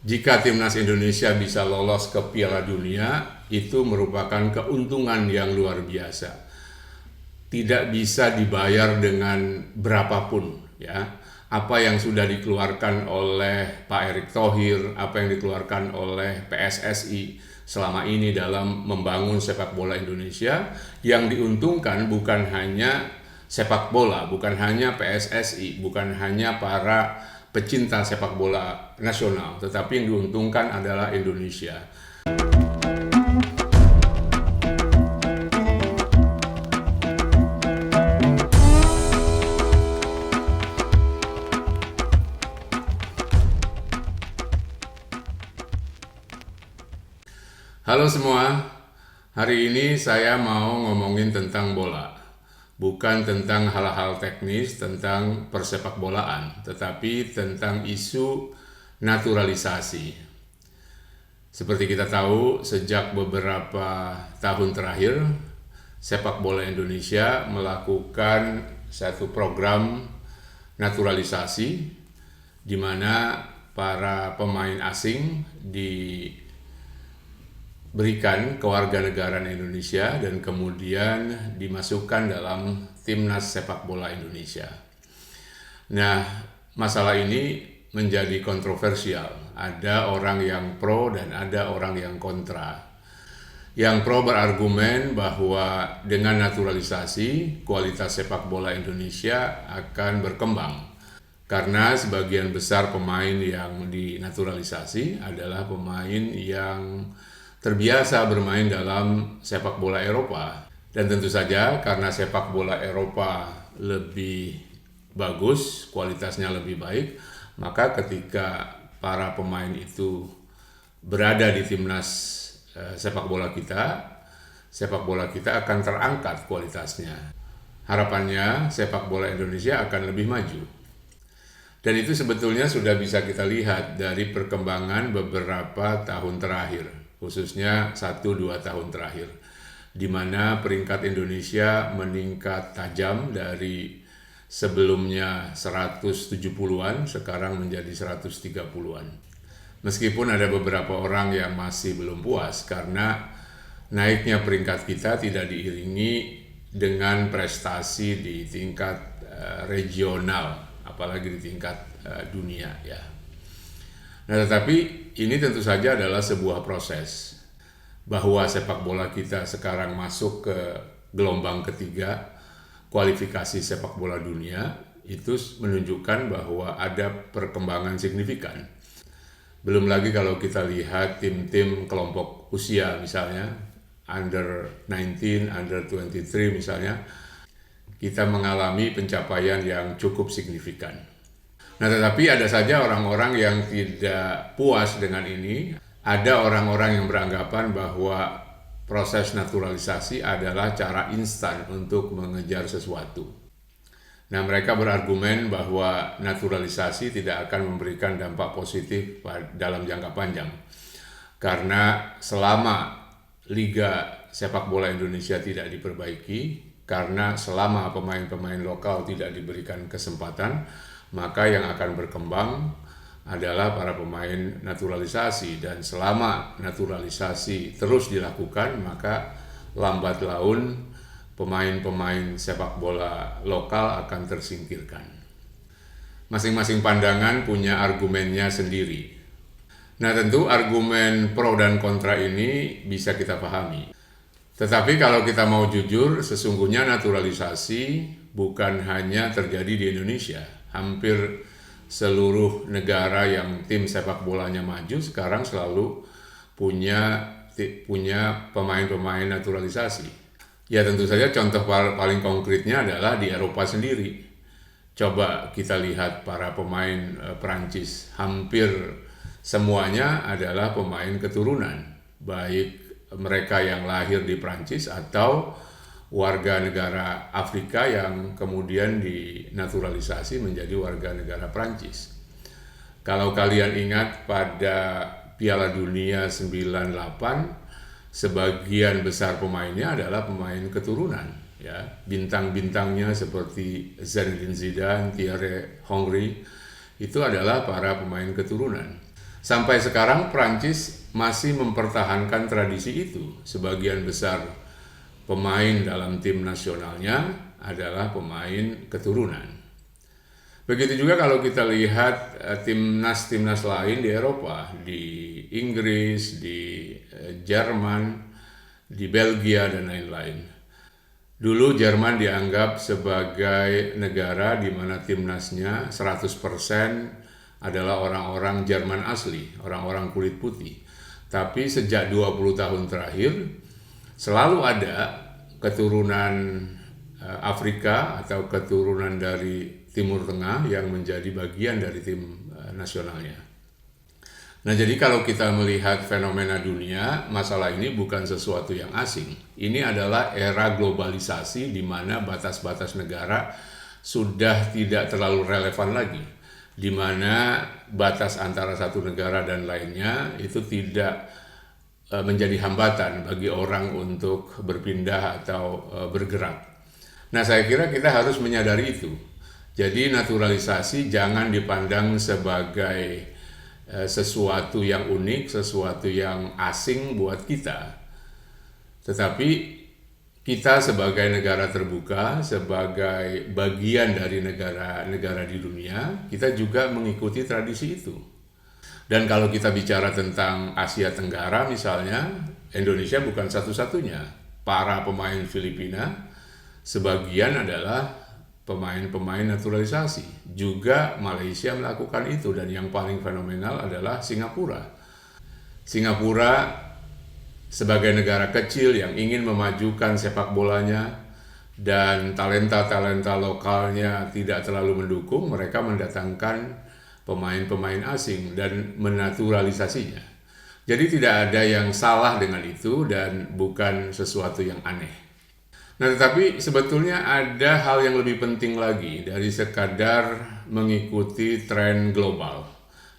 Jika timnas Indonesia bisa lolos ke Piala Dunia, itu merupakan keuntungan yang luar biasa. Tidak bisa dibayar dengan berapapun, ya. Apa yang sudah dikeluarkan oleh Pak Erick Thohir, apa yang dikeluarkan oleh PSSI selama ini dalam membangun sepak bola Indonesia, yang diuntungkan bukan hanya sepak bola, bukan hanya PSSI, bukan hanya para pecinta sepak bola nasional, tetapi yang diuntungkan adalah Indonesia. Halo semua, hari ini saya mau ngomongin tentang bola. Bukan tentang hal-hal teknis, tentang persepak bolaan, tetapi tentang isu naturalisasi. Seperti kita tahu, sejak beberapa tahun terakhir, sepak bola Indonesia melakukan satu program naturalisasi di mana para pemain asing diberikan kewarganegaraan Indonesia dan kemudian dimasukkan dalam timnas sepak bola Indonesia. Nah, masalah ini menjadi kontroversial. Ada orang yang pro dan ada orang yang kontra. Yang pro berargumen bahwa dengan naturalisasi, kualitas sepak bola Indonesia akan berkembang. Karena sebagian besar pemain yang dinaturalisasi adalah pemain yang terbiasa bermain dalam sepak bola Eropa. Dan tentu saja karena sepak bola Eropa lebih bagus, kualitasnya lebih baik, maka ketika para pemain itu berada di timnas sepak bola kita akan terangkat kualitasnya. Harapannya sepak bola Indonesia akan lebih maju. Dan itu sebetulnya sudah bisa kita lihat dari perkembangan beberapa tahun terakhir, khususnya 1-2 tahun terakhir, di mana peringkat Indonesia meningkat tajam dari sebelumnya 170-an, sekarang menjadi 130-an. Meskipun ada beberapa orang yang masih belum puas karena naiknya peringkat kita tidak diiringi dengan prestasi di tingkat regional, apalagi di tingkat dunia, ya. Nah, tetapi ini tentu saja adalah sebuah proses bahwa sepak bola kita sekarang masuk ke gelombang ketiga kualifikasi sepak bola dunia, itu menunjukkan bahwa ada perkembangan signifikan. Belum lagi kalau kita lihat tim-tim kelompok usia, misalnya under 19, under 23 misalnya, kita mengalami pencapaian yang cukup signifikan. Nah, tetapi ada saja orang-orang yang tidak puas dengan ini. Ada orang-orang yang beranggapan bahwa proses naturalisasi adalah cara instan untuk mengejar sesuatu. Nah, mereka berargumen bahwa naturalisasi tidak akan memberikan dampak positif dalam jangka panjang. Karena selama Liga Sepak Bola Indonesia tidak diperbaiki, karena selama pemain-pemain lokal tidak diberikan kesempatan, maka yang akan berkembang adalah para pemain naturalisasi, dan selama naturalisasi terus dilakukan, maka lambat laun pemain-pemain sepak bola lokal akan tersingkirkan. Masing-masing pandangan punya argumennya sendiri. Nah, tentu argumen pro dan kontra ini bisa kita pahami. Tetapi kalau kita mau jujur, sesungguhnya naturalisasi bukan hanya terjadi di Indonesia. Hampir seluruh negara yang tim sepak bolanya maju sekarang selalu punya pemain-pemain naturalisasi. Ya, tentu saja contoh paling konkretnya adalah di Eropa sendiri. Coba kita lihat para pemain Perancis, hampir semuanya adalah pemain keturunan, baik mereka yang lahir di Perancis atau warga negara Afrika yang kemudian dinaturalisasi menjadi warga negara Prancis. Kalau kalian ingat pada Piala Dunia 98, sebagian besar pemainnya adalah pemain keturunan, ya. Bintang-bintangnya seperti Zinedine Zidane, Thierry Henry, itu adalah para pemain keturunan. Sampai sekarang Prancis masih mempertahankan tradisi itu. Sebagian besar pemain dalam tim nasionalnya adalah pemain keturunan. Begitu juga kalau kita lihat timnas lain di Eropa, di Inggris, di Jerman, di Belgia, dan lain-lain. Dulu Jerman dianggap sebagai negara di mana timnasnya 100% adalah orang-orang Jerman asli, orang-orang kulit putih. Tapi sejak 20 tahun terakhir, selalu ada keturunan Afrika atau keturunan dari Timur Tengah yang menjadi bagian dari tim nasionalnya. Nah, jadi kalau kita melihat fenomena dunia, masalah ini bukan sesuatu yang asing. Ini adalah era globalisasi di mana batas-batas negara sudah tidak terlalu relevan lagi, di mana batas antara satu negara dan lainnya itu tidak menjadi hambatan bagi orang untuk berpindah atau bergerak. Nah, saya kira kita harus menyadari itu. Jadi naturalisasi jangan dipandang sebagai sesuatu yang unik, sesuatu yang asing buat kita. Tetapi kita sebagai negara terbuka, sebagai bagian dari negara-negara di dunia, kita juga mengikuti tradisi itu. Dan kalau kita bicara tentang Asia Tenggara misalnya, Indonesia bukan satu-satunya. Para pemain Filipina sebagian adalah pemain-pemain naturalisasi. Juga Malaysia melakukan itu, dan yang paling fenomenal adalah Singapura. Singapura sebagai negara kecil yang ingin memajukan sepak bolanya dan talenta-talenta lokalnya tidak terlalu mendukung, mereka mendatangkan pemain-pemain asing dan menaturalisasinya. Jadi tidak ada yang salah dengan itu dan bukan sesuatu yang aneh. Nah, tetapi sebetulnya ada hal yang lebih penting lagi dari sekadar mengikuti tren global,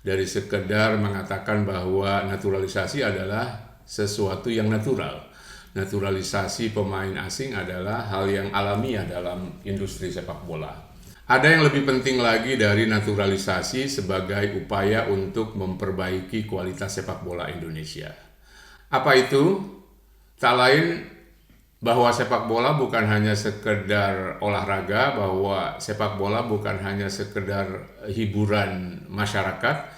dari sekadar mengatakan bahwa naturalisasi adalah sesuatu yang natural. Naturalisasi pemain asing adalah hal yang alamiah dalam industri sepak bola. Ada yang lebih penting lagi dari naturalisasi sebagai upaya untuk memperbaiki kualitas sepak bola Indonesia. Apa itu? Tak lain bahwa sepak bola bukan hanya sekedar olahraga, bahwa sepak bola bukan hanya sekedar hiburan masyarakat,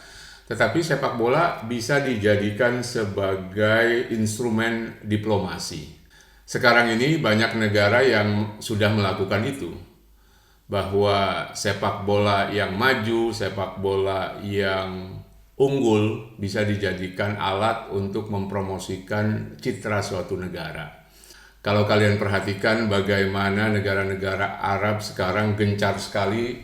tetapi sepak bola bisa dijadikan sebagai instrumen diplomasi. Sekarang ini banyak negara yang sudah melakukan itu, bahwa sepak bola yang maju, sepak bola yang unggul bisa dijadikan alat untuk mempromosikan citra suatu negara. Kalau kalian perhatikan bagaimana negara-negara Arab sekarang gencar sekali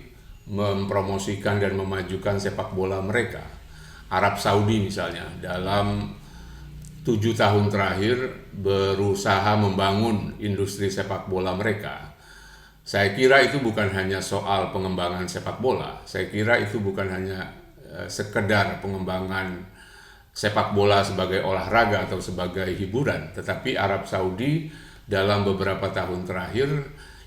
mempromosikan dan memajukan sepak bola mereka. Arab Saudi misalnya dalam 7 tahun terakhir berusaha membangun industri sepak bola mereka. Saya kira itu bukan hanya soal pengembangan sepak bola. Saya kira itu bukan hanya sekedar pengembangan sepak bola sebagai olahraga atau sebagai hiburan, tetapi Arab Saudi dalam beberapa tahun terakhir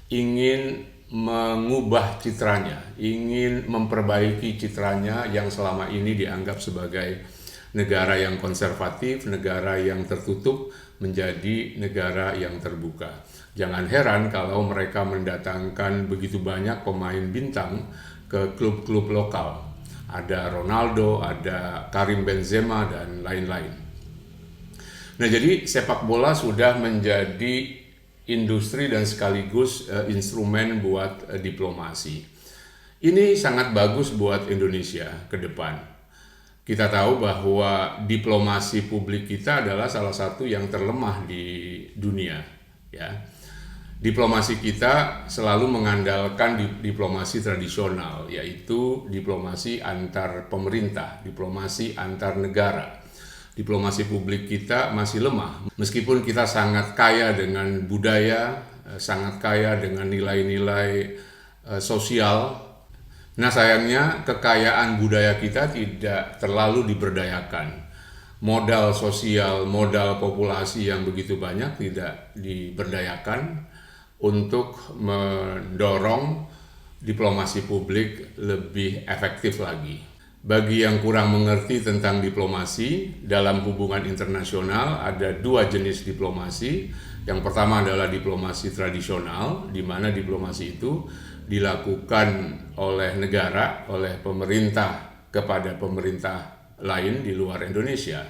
ingin mengubah citranya, ingin memperbaiki citranya yang selama ini dianggap sebagai negara yang konservatif, negara yang tertutup, menjadi negara yang terbuka. Jangan heran kalau mereka mendatangkan begitu banyak pemain bintang ke klub-klub lokal. Ada Ronaldo, ada Karim Benzema, dan lain-lain. Nah, jadi sepak bola sudah menjadi industri dan sekaligus instrumen buat diplomasi. Ini sangat bagus buat Indonesia ke depan. Kita tahu bahwa diplomasi publik kita adalah salah satu yang terlemah di dunia, ya. Diplomasi kita selalu mengandalkan diplomasi tradisional, yaitu diplomasi antar pemerintah, diplomasi antar negara. Diplomasi publik kita masih lemah, meskipun kita sangat kaya dengan budaya, sangat kaya dengan nilai-nilai sosial. Nah, sayangnya kekayaan budaya kita tidak terlalu diberdayakan. Modal sosial, modal populasi yang begitu banyak tidak diberdayakan untuk mendorong diplomasi publik lebih efektif lagi. Bagi yang kurang mengerti tentang diplomasi, dalam hubungan internasional ada dua jenis diplomasi. Yang pertama adalah diplomasi tradisional, di mana diplomasi itu dilakukan oleh negara, oleh pemerintah kepada pemerintah lain di luar Indonesia.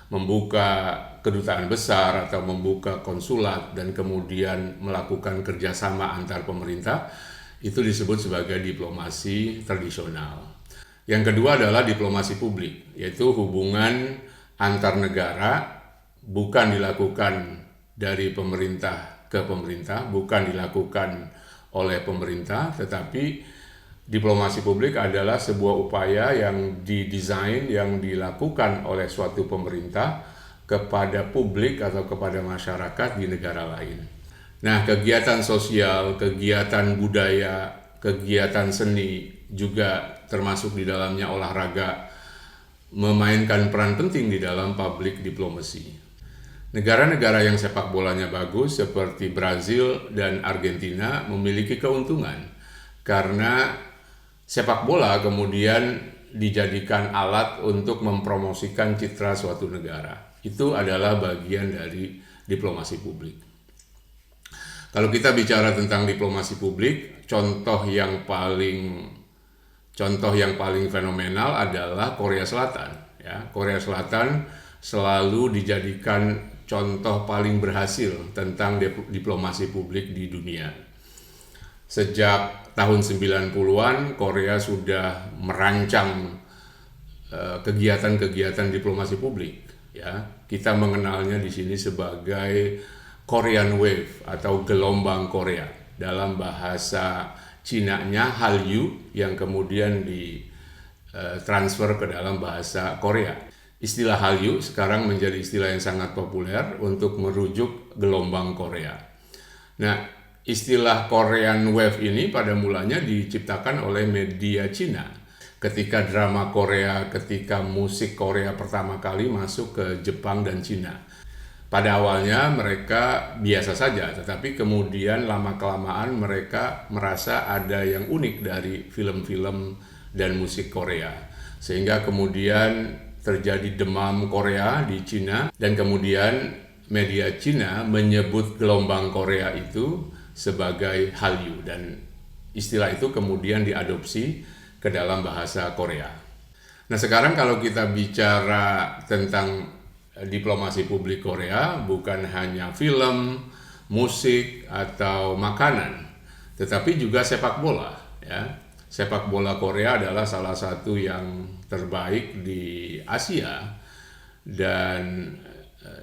Membuka kedutaan besar atau membuka konsulat dan kemudian melakukan kerjasama antar pemerintah, itu disebut sebagai diplomasi tradisional. Yang kedua adalah diplomasi publik, yaitu hubungan antar negara bukan dilakukan dari pemerintah ke pemerintah, bukan dilakukan oleh pemerintah, tetapi diplomasi publik adalah sebuah upaya yang didesain, yang dilakukan oleh suatu pemerintah kepada publik atau kepada masyarakat di negara lain. Nah, kegiatan sosial, kegiatan budaya, kegiatan seni juga termasuk di dalamnya olahraga, memainkan peran penting di dalam public diplomacy. Negara-negara yang sepak bolanya bagus seperti Brazil dan Argentina memiliki keuntungan karena sepak bola kemudian dijadikan alat untuk mempromosikan citra suatu negara. Itu adalah bagian dari diplomasi publik. Kalau kita bicara tentang diplomasi publik, contoh yang paling fenomenal adalah Korea Selatan. Ya, Korea Selatan selalu dijadikan contoh paling berhasil tentang diplomasi publik di dunia. Sejak tahun 90-an, Korea sudah merancang kegiatan-kegiatan diplomasi publik. Ya, kita mengenalnya di sini sebagai Korean Wave atau gelombang Korea. Dalam bahasa Cina-nya Hallyu yang kemudian ditransfer ke dalam bahasa Korea. Istilah Hallyu sekarang menjadi istilah yang sangat populer untuk merujuk gelombang Korea. Nah, istilah Korean Wave ini pada mulanya diciptakan oleh media Cina. Ketika drama Korea, ketika musik Korea pertama kali masuk ke Jepang dan Cina. Pada awalnya mereka biasa saja, tetapi kemudian lama-kelamaan mereka merasa ada yang unik dari film-film dan musik Korea. Sehingga kemudian terjadi demam Korea di Cina, dan kemudian media Cina menyebut gelombang Korea itu sebagai Hallyu, dan istilah itu kemudian diadopsi ke dalam bahasa Korea. Nah, sekarang kalau kita bicara tentang diplomasi publik Korea, bukan hanya film, musik, atau makanan, tetapi juga sepak bola. Ya. Sepak bola Korea adalah salah satu yang terbaik di Asia, dan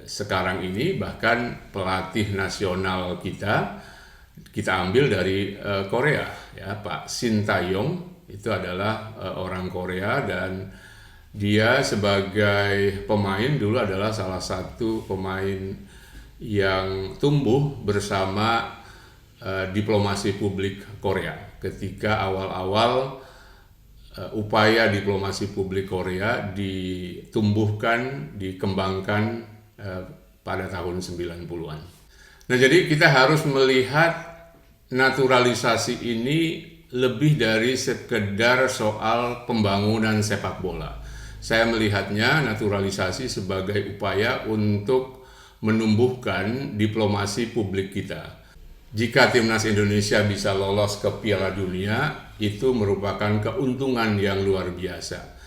sekarang ini bahkan pelatih nasional kita ambil dari Korea. Ya, Pak Shin Tae-yong itu adalah orang Korea, dan dia sebagai pemain dulu adalah salah satu pemain yang tumbuh bersama diplomasi publik Korea. Ketika awal-awal upaya diplomasi publik Korea ditumbuhkan, dikembangkan pada tahun 90-an. Nah, jadi kita harus melihat naturalisasi ini lebih dari sekedar soal pembangunan sepak bola. Saya melihatnya naturalisasi sebagai upaya untuk menumbuhkan diplomasi publik kita. Jika timnas Indonesia bisa lolos ke Piala Dunia, itu merupakan keuntungan yang luar biasa.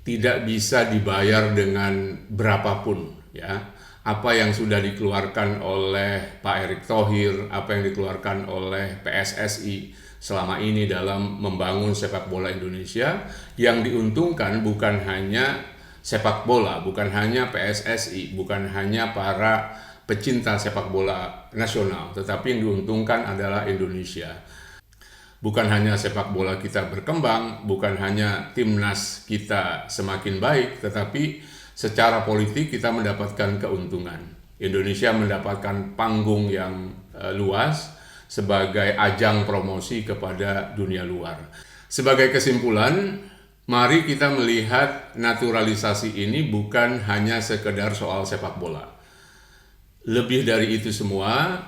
Tidak bisa dibayar dengan berapapun, ya. Apa yang sudah dikeluarkan oleh Pak Erick Thohir, apa yang dikeluarkan oleh PSSI selama ini dalam membangun sepak bola Indonesia, yang diuntungkan bukan hanya sepak bola, bukan hanya PSSI, bukan hanya para pecinta sepak bola nasional, tetapi yang diuntungkan adalah Indonesia. Bukan hanya sepak bola kita berkembang, bukan hanya timnas kita semakin baik, tetapi secara politik kita mendapatkan keuntungan. Indonesia mendapatkan panggung yang luas sebagai ajang promosi kepada dunia luar. Sebagai kesimpulan, mari kita melihat naturalisasi ini bukan hanya sekedar soal sepak bola. Lebih dari itu semua,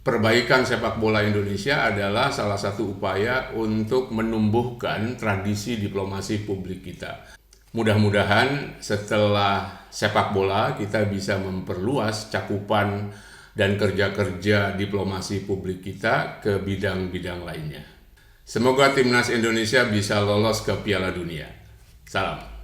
perbaikan sepak bola Indonesia adalah salah satu upaya untuk menumbuhkan tradisi diplomasi publik kita. Mudah-mudahan setelah sepak bola kita bisa memperluas cakupan dan kerja-kerja diplomasi publik kita ke bidang-bidang lainnya. Semoga timnas Indonesia bisa lolos ke Piala Dunia. Salam.